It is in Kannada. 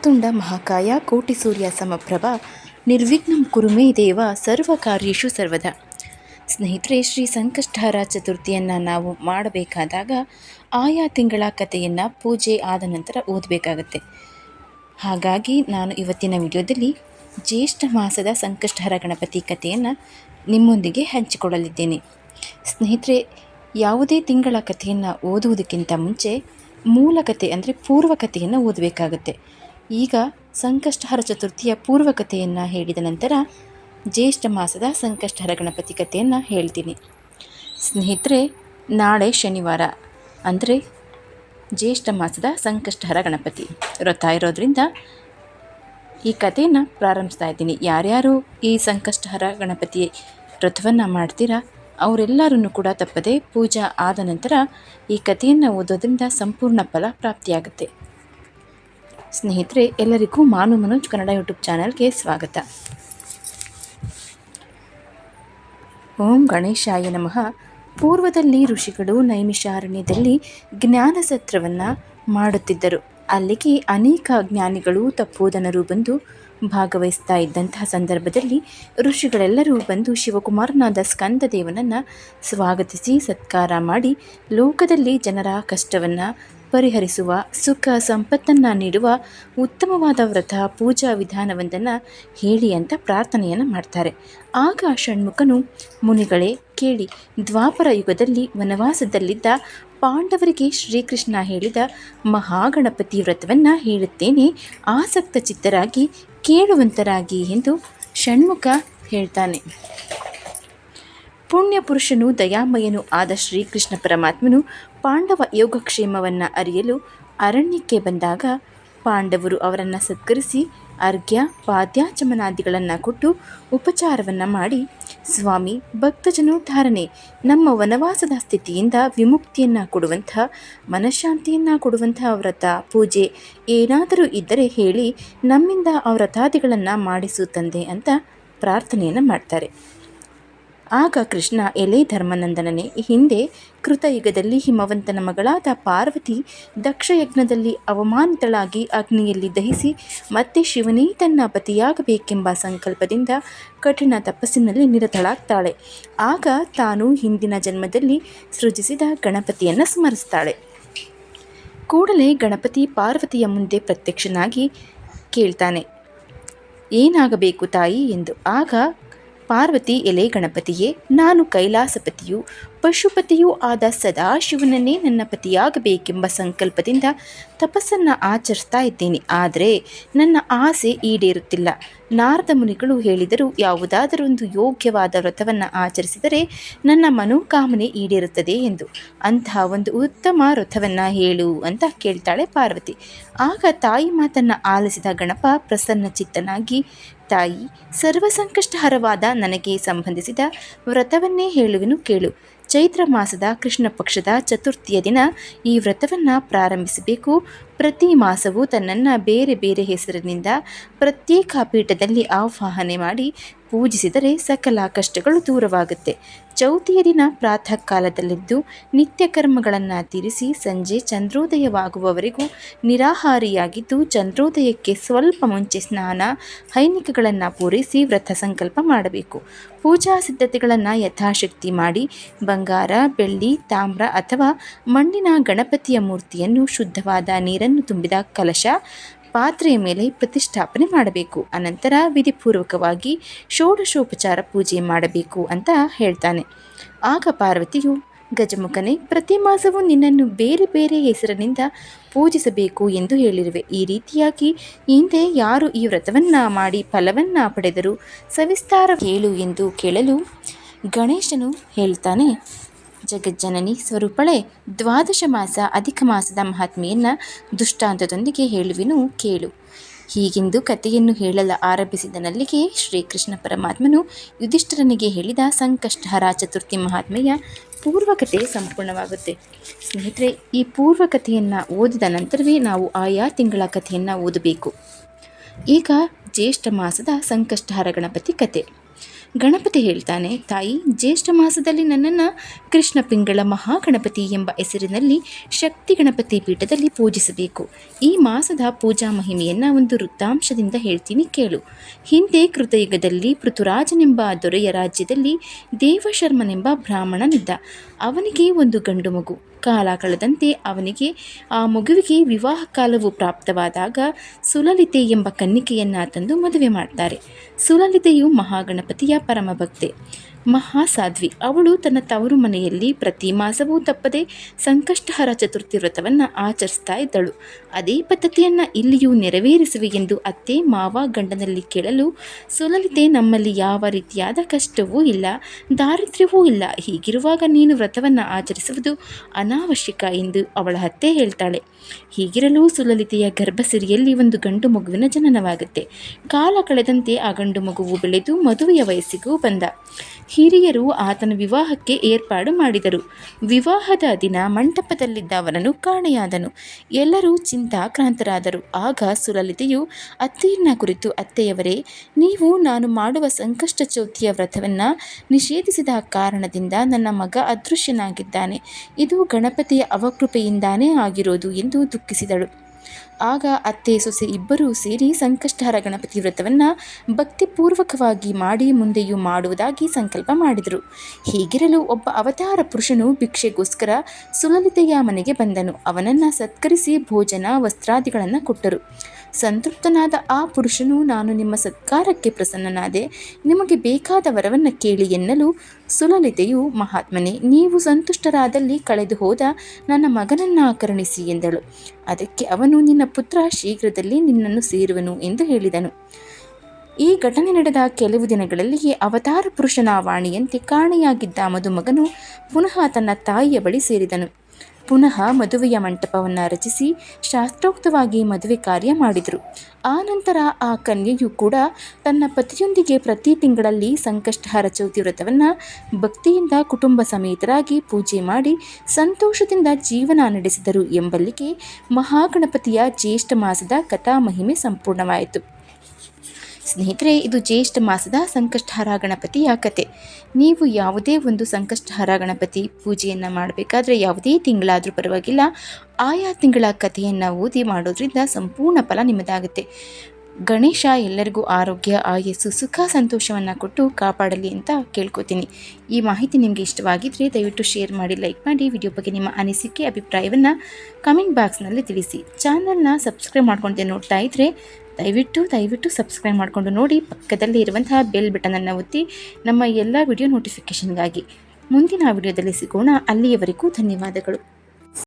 ವಕ್ರತುಂಡ ಮಹಾಕಾಯ ಕೋಟಿ ಸೂರ್ಯ ಸಮಪ್ರಭ ನಿರ್ವಿಘ್ನಂ ಕುರು ಮೇ ದೇವ ಸರ್ವ ಕಾರ್ಯೇಷು ಸರ್ವದಾ. ಸ್ನೇಹಿತರೆ, ಶ್ರೀ ಸಂಕಷ್ಟಹರ ಚತುರ್ಥಿಯನ್ನು ನಾವು ಮಾಡಬೇಕಾದಾಗ ಆಯಾ ತಿಂಗಳ ಕಥೆಯನ್ನು ಪೂಜೆ ಆದ ನಂತರ ಓದಬೇಕಾಗತ್ತೆ. ಹಾಗಾಗಿ ನಾನು ಇವತ್ತಿನ ವಿಡಿಯೋದಲ್ಲಿ ಜ್ಯೇಷ್ಠ ಮಾಸದ ಸಂಕಷ್ಟಹರ ಗಣಪತಿ ಕಥೆಯನ್ನು ನಿಮ್ಮೊಂದಿಗೆ ಹಂಚಿಕೊಳ್ಳಲಿದ್ದೇನೆ. ಸ್ನೇಹಿತರೆ, ಯಾವುದೇ ತಿಂಗಳ ಕಥೆಯನ್ನು ಓದುವುದಕ್ಕಿಂತ ಮುಂಚೆ ಮೂಲ ಕಥೆ ಅಂದರೆ ಪೂರ್ವಕಥೆಯನ್ನು ಓದಬೇಕಾಗತ್ತೆ. ಈಗ ಸಂಕಷ್ಟಹರ ಚತುರ್ಥಿಯ ಪೂರ್ವಕಥೆಯನ್ನು ಹೇಳಿದ ನಂತರ ಜ್ಯೇಷ್ಠ ಮಾಸದ ಸಂಕಷ್ಟಹರ ಗಣಪತಿ ಕಥೆಯನ್ನು ಹೇಳ್ತೀನಿ. ಸ್ನೇಹಿತರೆ, ನಾಳೆ ಶನಿವಾರ ಅಂದರೆ ಜ್ಯೇಷ್ಠ ಮಾಸದ ಸಂಕಷ್ಟಹರ ಗಣಪತಿ ವ್ರತ ಇರೋದ್ರಿಂದ ಈ ಕಥೆಯನ್ನು ಪ್ರಾರಂಭಿಸ್ತಾ ಇದ್ದೀನಿ. ಯಾರ್ಯಾರು ಈ ಸಂಕಷ್ಟಹರ ಗಣಪತಿ ವ್ರತವನ್ನು ಮಾಡ್ತೀರಾ ಅವರೆಲ್ಲರೂ ಕೂಡ ತಪ್ಪದೆ ಪೂಜಾ ಆದ ನಂತರ ಈ ಕಥೆಯನ್ನು ಓದೋದ್ರಿಂದ ಸಂಪೂರ್ಣ ಫಲ ಪ್ರಾಪ್ತಿಯಾಗುತ್ತೆ. ಸ್ನೇಹಿತರೆ, ಎಲ್ಲರಿಗೂ ಮಾನು ಮನೋಜ್ ಕನ್ನಡ ಯೂಟ್ಯೂಬ್ ಚಾನಲ್ಗೆ ಸ್ವಾಗತ. ಓಂ ಗಣೇಶಾಯ ನಮಃ. ಪೂರ್ವದಲ್ಲಿ ಋಷಿಗಳು ನೈಮಿಷಾರಣ್ಯದಲ್ಲಿ ಜ್ಞಾನ ಸತ್ರವನ್ನು ಮಾಡುತ್ತಿದ್ದರು. ಅಲ್ಲಿಗೆ ಅನೇಕ ಜ್ಞಾನಿಗಳು ತಪ್ಪೋದನರು ಬಂದು ಭಾಗವಹಿಸ್ತಾ ಇದ್ದಂತಹ ಸಂದರ್ಭದಲ್ಲಿ ಋಷಿಗಳೆಲ್ಲರೂ ಬಂದು ಶಿವಕುಮಾರನಾದ ಸ್ಕಂದದೇವನನ್ನು ಸ್ವಾಗತಿಸಿ ಸತ್ಕಾರ ಮಾಡಿ ಲೋಕದಲ್ಲಿ ಜನರ ಕಷ್ಟವನ್ನು ಪರಿಹರಿಸುವ ಸುಖ ಸಂಪತ್ತನ್ನು ನೀಡುವ ಉತ್ತಮವಾದ ವ್ರತ ಪೂಜಾ ವಿಧಾನವೊಂದನ್ನು ಹೇಳಿ ಅಂತ ಪ್ರಾರ್ಥನೆಯನ್ನು ಮಾಡ್ತಾರೆ. ಆಗ ಷಣ್ಮುಖನು, ಮುನಿಗಳೇ ಕೇಳಿ, ದ್ವಾಪರ ಯುಗದಲ್ಲಿ ವನವಾಸದಲ್ಲಿದ್ದ ಪಾಂಡವರಿಗೆ ಶ್ರೀಕೃಷ್ಣ ಹೇಳಿದ ಮಹಾಗಣಪತಿ ವ್ರತವನ್ನು ಹೇಳುತ್ತೇನೆ, ಆಸಕ್ತ ಚಿತ್ತರಾಗಿ ಕೇಳುವಂತರಾಗಿ ಎಂದು ಷಣ್ಮುಖ ಹೇಳ್ತಾನೆ. ಪುಣ್ಯ ಪುರುಷನು ದಯಾಮಯನೂ ಆದ ಶ್ರೀಕೃಷ್ಣ ಪರಮಾತ್ಮನು ಪಾಂಡವ ಯೋಗಕ್ಷೇಮವನ್ನು ಅರಿಯಲು ಅರಣ್ಯಕ್ಕೆ ಬಂದಾಗ ಪಾಂಡವರು ಅವರನ್ನು ಸತ್ಕರಿಸಿ ಅರ್ಘ್ಯ ಪಾದ್ಯಾಚಮನಾದಿಗಳನ್ನು ಕೊಟ್ಟು ಉಪಚಾರವನ್ನು ಮಾಡಿ, ಸ್ವಾಮಿ, ಭಕ್ತಜನೋದ್ಧಾರಣೆ, ನಮ್ಮ ವನವಾಸದ ಸ್ಥಿತಿಯಿಂದ ವಿಮುಕ್ತಿಯನ್ನು ಕೊಡುವಂತಹ ಮನಃಶಾಂತಿಯನ್ನು ಕೊಡುವಂತಹ ವ್ರತ ಪೂಜೆ ಏನಾದರೂ ಇದ್ದರೆ ಹೇಳಿ ನಮ್ಮಿಂದ ಆ ವ್ರತಾದಿಗಳನ್ನು ಮಾಡಿಸು ತಂದೆ ಅಂತ ಪ್ರಾರ್ಥನೆಯನ್ನು ಮಾಡ್ತಾರೆ. ಆಗ ಕೃಷ್ಣ, ಎಲೆ ಧರ್ಮನಂದನನೇ, ಹಿಂದೆ ಕೃತಯುಗದಲ್ಲಿ ಹಿಮವಂತನ ಮಗಳಾದ ಪಾರ್ವತಿ ದಕ್ಷಯಜ್ಞದಲ್ಲಿ ಅವಮಾನಿತಳಾಗಿ ಅಗ್ನಿಯಲ್ಲಿ ದಹಿಸಿ ಮತ್ತೆ ಶಿವನೇ ತನ್ನ ಪತಿಯಾಗಬೇಕೆಂಬ ಸಂಕಲ್ಪದಿಂದ ಕಠಿಣ ತಪಸ್ಸಿನಲ್ಲಿ ನಿರತಳಾಗ್ತಾಳೆ. ಆಗ ತಾನು ಹಿಂದಿನ ಜನ್ಮದಲ್ಲಿ ಸೃಜಿಸಿದ ಗಣಪತಿಯನ್ನು ಸ್ಮರಿಸ್ತಾಳೆ. ಕೂಡಲೇ ಗಣಪತಿ ಪಾರ್ವತಿಯ ಮುಂದೆ ಪ್ರತ್ಯಕ್ಷನಾಗಿ ಕೇಳ್ತಾನೆ, ಏನಾಗಬೇಕು ತಾಯಿ ಎಂದು. ಆಗ ಪಾರ್ವತಿ, ಎಲೆ ಗಣಪತಿಯೇ, ನಾನು ಕೈಲಾಸಪತಿಯೂ ಪಶುಪತಿಯೂ ಆದ ಸದಾಶಿವನನ್ನೇ ನನ್ನ ಪತಿಯಾಗಬೇಕೆಂಬ ಸಂಕಲ್ಪದಿಂದ ತಪಸ್ಸನ್ನು ಆಚರಿಸ್ತಾ ಇದ್ದೇನೆ. ಆದರೆ ನನ್ನ ಆಸೆ ಈಡೇರುತ್ತಿಲ್ಲ. ನಾರದ ಮುನಿಗಳು ಹೇಳಿದರು, ಯಾವುದಾದರೊಂದು ಯೋಗ್ಯವಾದ ವ್ರತವನ್ನು ಆಚರಿಸಿದರೆ ನನ್ನ ಮನೋಕಾಮನೆ ಈಡೇರುತ್ತದೆ ಎಂದು. ಅಂತಹ ಒಂದು ಉತ್ತಮ ವ್ರತವನ್ನು ಹೇಳು ಅಂತ ಕೇಳ್ತಾಳೆ ಪಾರ್ವತಿ. ಆಗ ತಾಯಿ ಮಾತನ್ನು ಆಲಿಸಿದ ಗಣಪ ಪ್ರಸನ್ನಚಿತ್ತನಾಗಿ, ತಾಯಿ, ಸರ್ವಸಂಕಷ್ಟಹರವಾದ ನನಗೆ ಸಂಬಂಧಿಸಿದ ವ್ರತವನ್ನೇ ಹೇಳುವೆನು ಕೇಳು. ಚೈತ್ರ ಮಾಸದ ಕೃಷ್ಣ ಪಕ್ಷದ ಚತುರ್ಥಿಯ ದಿನ ಈ ವ್ರತವನ್ನು ಪ್ರಾರಂಭಿಸಬೇಕು. ಪ್ರತಿ ಮಾಸವೂ ತನ್ನನ್ನು ಬೇರೆ ಬೇರೆ ಹೆಸರಿನಿಂದ ಪ್ರತ್ಯೇಕ ಪೀಠದಲ್ಲಿ ಆವಾಹನೆ ಮಾಡಿ ಪೂಜಿಸಿದರೆ ಸಕಲ ಕಷ್ಟಗಳು ದೂರವಾಗುತ್ತೆ. ಚೌತಿಯ ದಿನ ಪ್ರಾತಃ ಕಾಲದಲ್ಲಿದ್ದು ನಿತ್ಯ ಕರ್ಮಗಳನ್ನು ತೀರಿಸಿ ಸಂಜೆ ಚಂದ್ರೋದಯವಾಗುವವರೆಗೂ ನಿರಾಹಾರಿಯಾಗಿದ್ದು ಚಂದ್ರೋದಯಕ್ಕೆ ಸ್ವಲ್ಪ ಮುಂಚೆ ಸ್ನಾನ ಹೈನಿಕಗಳನ್ನು ಪೂರೈಸಿ ವ್ರತ ಸಂಕಲ್ಪ ಮಾಡಬೇಕು. ಪೂಜಾ ಸಿದ್ಧತೆಗಳನ್ನು ಯಥಾಶಕ್ತಿ ಮಾಡಿ ಬಂಗಾರ, ಬೆಳ್ಳಿ, ತಾಮ್ರ ಅಥವಾ ಮಣ್ಣಿನ ಗಣಪತಿಯ ಮೂರ್ತಿಯನ್ನು ಶುದ್ಧವಾದ ನೀರನ್ನು ತುಂಬಿದ ಕಲಶ ಪಾತ್ರೆಯ ಮೇಲೆ ಪ್ರತಿಷ್ಠಾಪನೆ ಮಾಡಬೇಕು. ಅನಂತರ ವಿಧಿಪೂರ್ವಕವಾಗಿ ಷೋಡಶೋಪಚಾರ ಪೂಜೆ ಮಾಡಬೇಕು ಅಂತ ಹೇಳ್ತಾನೆ. ಆಗ ಪಾರ್ವತಿಯು, ಗಜಮುಖನೇ, ಪ್ರತಿ ಮಾಸವೂ ನಿನ್ನನ್ನು ಬೇರೆ ಬೇರೆ ಹೆಸರಿನಿಂದ ಪೂಜಿಸಬೇಕು ಎಂದು ಹೇಳಿರುವೆ. ಈ ರೀತಿಯಾಗಿ ಹಿಂದೆ ಯಾರು ಈ ವ್ರತವನ್ನು ಮಾಡಿ ಫಲವನ್ನು ಪಡೆದರು ಸವಿಸ್ತಾರ ಹೇಳು ಎಂದು ಕೇಳಲು ಗಣೇಶನು ಹೇಳ್ತಾನೆ, ಜಗಜ್ಜನನಿ ಸ್ವರೂಪಳೆ, ದ್ವಾದಶ ಮಾಸ ಅಧಿಕ ಮಾಸದ ಮಹಾತ್ಮೆಯನ್ನು ದೃಷ್ಟಾಂತದೊಂದಿಗೆ ಹೇಳುವೆನು ಕೇಳು. ಹೀಗೆಂದು ಕಥೆಯನ್ನು ಹೇಳಲು ಆರಂಭಿಸಿದನಲ್ಲಿಗೆ ಶ್ರೀಕೃಷ್ಣ ಪರಮಾತ್ಮನು ಯುಧಿಷ್ಠಿರನಿಗೆ ಹೇಳಿದ ಸಂಕಷ್ಟಹರ ಚತುರ್ಥಿ ಮಹಾತ್ಮೆಯ ಪೂರ್ವಕಥೆ ಸಂಪೂರ್ಣವಾಗುತ್ತೆ. ಸ್ನೇಹಿತರೆ, ಈ ಪೂರ್ವಕಥೆಯನ್ನು ಓದಿದ ನಂತರವೇ ನಾವು ಆಯಾ ತಿಂಗಳ ಕಥೆಯನ್ನು ಓದಬೇಕು. ಈಗ ಜ್ಯೇಷ್ಠ ಮಾಸದ ಸಂಕಷ್ಟಹರ ಗಣಪತಿ ಕಥೆ. ಗಣಪತಿ ಹೇಳ್ತಾನೆ, ತಾಯಿ, ಜ್ಯೇಷ್ಠ ಮಾಸದಲ್ಲಿ ನನ್ನನ್ನು ಕೃಷ್ಣ ಪಿಂಗಳ ಮಹಾಗಣಪತಿ ಎಂಬ ಹೆಸರಿನಲ್ಲಿ ಶಕ್ತಿ ಗಣಪತಿ ಪೀಠದಲ್ಲಿ ಪೂಜಿಸಬೇಕು. ಈ ಮಾಸದ ಪೂಜಾ ಮಹಿಮೆಯನ್ನು ಒಂದು ವೃತ್ತಾಂಶದಿಂದ ಹೇಳ್ತೀನಿ ಕೇಳು. ಹಿಂದೆ ಕೃತಯುಗದಲ್ಲಿ ಪೃಥುರಾಜನೆಂಬ ದೊರೆಯ ರಾಜ್ಯದಲ್ಲಿ ದೇವಶರ್ಮನೆಂಬ ಬ್ರಾಹ್ಮಣನಿದ್ದ. ಅವನಿಗೆ ಒಂದು ಗಂಡು ಮಗು. ಕಾಲ ಕಳೆದಂತೆ ಆ ಮಗುವಿಗೆ ವಿವಾಹ ಕಾಲವು ಪ್ರಾಪ್ತವಾದಾಗ ಸುಲಲಿತೆ ಎಂಬ ಕನ್ನಿಕೆಯನ್ನು ತಂದು ಮದುವೆ ಮಾಡ್ತಾರೆ. ಸುಲಲಿತೆಯು ಮಹಾಗಣಪತಿಯ ಪರಮಭಕ್ತೆ, ಮಹಾಸಾಧ್ವಿ. ಅವಳು ತನ್ನ ತವರು ಮನೆಯಲ್ಲಿ ಪ್ರತಿ ಮಾಸವೂ ತಪ್ಪದೆ ಸಂಕಷ್ಟಹರ ಚತುರ್ಥಿ ವ್ರತವನ್ನು ಆಚರಿಸ್ತಾ ಇದ್ದಳು. ಅದೇ ಪದ್ಧತಿಯನ್ನು ಇಲ್ಲಿಯೂ ನೆರವೇರಿಸುವೆ ಎಂದು ಅತ್ತೆ ಮಾವ ಗಂಡನಲ್ಲಿ ಕೇಳಲು, ಸುಲಲಿತೆ, ನಮ್ಮಲ್ಲಿ ಯಾವ ರೀತಿಯಾದ ಕಷ್ಟವೂ ಇಲ್ಲ, ದಾರಿದ್ರ್ಯವೂ ಇಲ್ಲ. ಹೀಗಿರುವಾಗ ನೀನು ವ್ರತವನ್ನು ಆಚರಿಸುವುದು ಅನಾವಶ್ಯಕ ಎಂದು ಅವಳ ಅತ್ತೆ ಹೇಳ್ತಾಳೆ. ಹೀಗಿರಲು ಸುಲಲಿತೆಯ ಗರ್ಭಸಿರಿಯಲ್ಲಿ ಒಂದು ಗಂಡು ಮಗುವಿನ ಜನನವಾಗುತ್ತೆ. ಕಾಲ ಕಳೆದಂತೆ ಆ ಗಂಡು ಮಗುವು ಬೆಳೆದು ಮದುವೆಯ ವಯಸ್ಸಿಗೂ ಬಂದ. ಹಿರಿಯರು ಆತನ ವಿವಾಹಕ್ಕೆ ಏರ್ಪಾಡು ಮಾಡಿದರು. ವಿವಾಹದ ದಿನ ಮಂಟಪದಲ್ಲಿದ್ದ ಅವನನ್ನು ಕಾಣೆಯಾದನು. ಎಲ್ಲರೂ ಚಿಂತಾಕ್ರಾಂತರಾದರು. ಆಗ ಸುಲಲಿತೆಯು ಅತ್ತೆಯನ್ನ ಕುರಿತು, ಅತ್ತೆಯವರೇ, ನೀವು ನಾನು ಮಾಡುವ ಸಂಕಷ್ಟ ಚೌತಿಯ ವ್ರತವನ್ನು ನಿಷೇಧಿಸಿದ ಕಾರಣದಿಂದ ನನ್ನ ಮಗ ಅದೃಶ್ಯನಾಗಿದ್ದಾನೆ. ಇದು ಗಣಪತಿಯ ಅವಕೃಪೆಯಿಂದಾನೇ ಆಗಿರೋದು ಎಂದು ದುಃಖಿಸಿದಳು. ಆಗ ಅತ್ತೆ ಸೊಸೆ ಇಬ್ಬರೂ ಸೇರಿ ಸಂಕಷ್ಟಹರ ಗಣಪತಿ ವ್ರತವನ್ನು ಭಕ್ತಿಪೂರ್ವಕವಾಗಿ ಮಾಡಿ ಮುಂದೆಯೂ ಮಾಡುವುದಾಗಿ ಸಂಕಲ್ಪ ಮಾಡಿದರು. ಹೀಗಿರಲು ಒಬ್ಬ ಅವತಾರ ಪುರುಷನು ಭಿಕ್ಷೆಗೋಸ್ಕರ ಸುಲಲಿತೆಯ ಮನೆಗೆ ಬಂದನು. ಅವನನ್ನು ಸತ್ಕರಿಸಿ ಭೋಜನ ವಸ್ತ್ರಾದಿಗಳನ್ನು ಕೊಟ್ಟರು. ಸಂತೃಪ್ತನಾದ ಆ ಪುರುಷನು, ನಾನು ನಿಮ್ಮ ಸತ್ಕಾರಕ್ಕೆ ಪ್ರಸನ್ನನಾದೆ, ನಿಮಗೆ ಬೇಕಾದ ವರವನ್ನು ಕೇಳಿ ಎನ್ನಲು, ಸುಲಲಿತೆಯು, ಮಹಾತ್ಮನೇ, ನೀವು ಸಂತುಷ್ಟರಾದಲ್ಲಿ ಕಳೆದು ಹೋದ ನನ್ನ ಮಗನನ್ನು ಕರುಣಿಸಿ ಎಂದಳು. ಅದಕ್ಕೆ ಅವನು, ನಿನ್ನ ಪುತ್ರ ಶೀಘ್ರದಲ್ಲಿ ನಿನ್ನನ್ನು ಸೇರುವನು ಎಂದು ಹೇಳಿದನು. ಈ ಘಟನೆ ನಡೆದ ಕೆಲವು ದಿನಗಳಲ್ಲಿಯೇ ಅವತಾರ ಪುರುಷನ ವಾಣಿಯಂತೆ ಕಾಣೆಯಾಗಿದ್ದ ಮದುಮಗನು ಪುನಃ ತನ್ನ ತಾಯಿಯ ಬಳಿ ಸೇರಿದನು. ಪುನಃ ಮದುವೆಯ ಮಂಟಪವನ್ನು ರಚಿಸಿ ಶಾಸ್ತ್ರೋಕ್ತವಾಗಿ ಮದುವೆ ಕಾರ್ಯ ಮಾಡಿದರು. ಆ ನಂತರ ಆ ಕನ್ಯೆಯು ಕೂಡ ತನ್ನ ಪತಿಯೊಂದಿಗೆ ಪ್ರತಿ ತಿಂಗಳಲ್ಲಿ ಸಂಕಷ್ಟಹರ ಚೌತಿ ವ್ರತವನ್ನು ಭಕ್ತಿಯಿಂದ ಕುಟುಂಬ ಸಮೇತರಾಗಿ ಪೂಜೆ ಮಾಡಿ ಸಂತೋಷದಿಂದ ಜೀವನ ನಡೆಸಿದರು ಎಂಬಲ್ಲಿಗೆ ಮಹಾಗಣಪತಿಯ ಜ್ಯೇಷ್ಠ ಮಾಸದ ಕಥಾ ಮಹಿಮೆ ಸಂಪೂರ್ಣವಾಯಿತು. ಸ್ನೇಹಿತರೆ, ಇದು ಜ್ಯೇಷ್ಠ ಮಾಸದ ಸಂಕಷ್ಟಹರ ಗಣಪತಿಯ ಕತೆ. ನೀವು ಯಾವುದೇ ಒಂದು ಸಂಕಷ್ಟಹರ ಗಣಪತಿ ಪೂಜೆಯನ್ನು ಮಾಡಬೇಕಾದ್ರೆ ಯಾವುದೇ ತಿಂಗಳಾದರೂ ಪರವಾಗಿಲ್ಲ, ಆಯಾ ತಿಂಗಳ ಕಥೆಯನ್ನು ಓದಿ ಮಾಡೋದ್ರಿಂದ ಸಂಪೂರ್ಣ ಫಲ ನಿಮ್ಮದಾಗುತ್ತೆ. ಗಣೇಶ ಎಲ್ಲರಿಗೂ ಆರೋಗ್ಯ, ಆಯಸ್ಸು, ಸುಖ, ಸಂತೋಷವನ್ನು ಕೊಟ್ಟು ಕಾಪಾಡಲಿ ಅಂತ ಕೇಳ್ಕೊತೀನಿ. ಈ ಮಾಹಿತಿ ನಿಮಗೆ ಇಷ್ಟವಾಗಿದ್ದರೆ ದಯವಿಟ್ಟು ಶೇರ್ ಮಾಡಿ, ಲೈಕ್ ಮಾಡಿ. ವಿಡಿಯೋ ಬಗ್ಗೆ ನಿಮ್ಮ ಅನಿಸಿಕೆ, ಅಭಿಪ್ರಾಯವನ್ನು ಕಮೆಂಟ್ ಬಾಕ್ಸ್ನಲ್ಲಿ ತಿಳಿಸಿ. ಚಾನಲ್ನ ಸಬ್ಸ್ಕ್ರೈಬ್ ಮಾಡ್ಕೊಳ್ದೆ ನೋಡ್ತಾ ಇದ್ದರೆ ದಯವಿಟ್ಟು ಸಬ್ಸ್ಕ್ರೈಬ್ ಮಾಡಿಕೊಂಡು ನೋಡಿ. ಪಕ್ಕದಲ್ಲೇ ಇರುವಂತಹ ಬೆಲ್ ಬಟನನ್ನು ಒತ್ತಿ ನಮ್ಮ ಎಲ್ಲ ವಿಡಿಯೋ ನೋಟಿಫಿಕೇಷನ್ಗಾಗಿ. ಮುಂದಿನ ವಿಡಿಯೋದಲ್ಲಿ ಸಿಗೋಣ. ಅಲ್ಲಿಯವರೆಗೂ ಧನ್ಯವಾದಗಳು.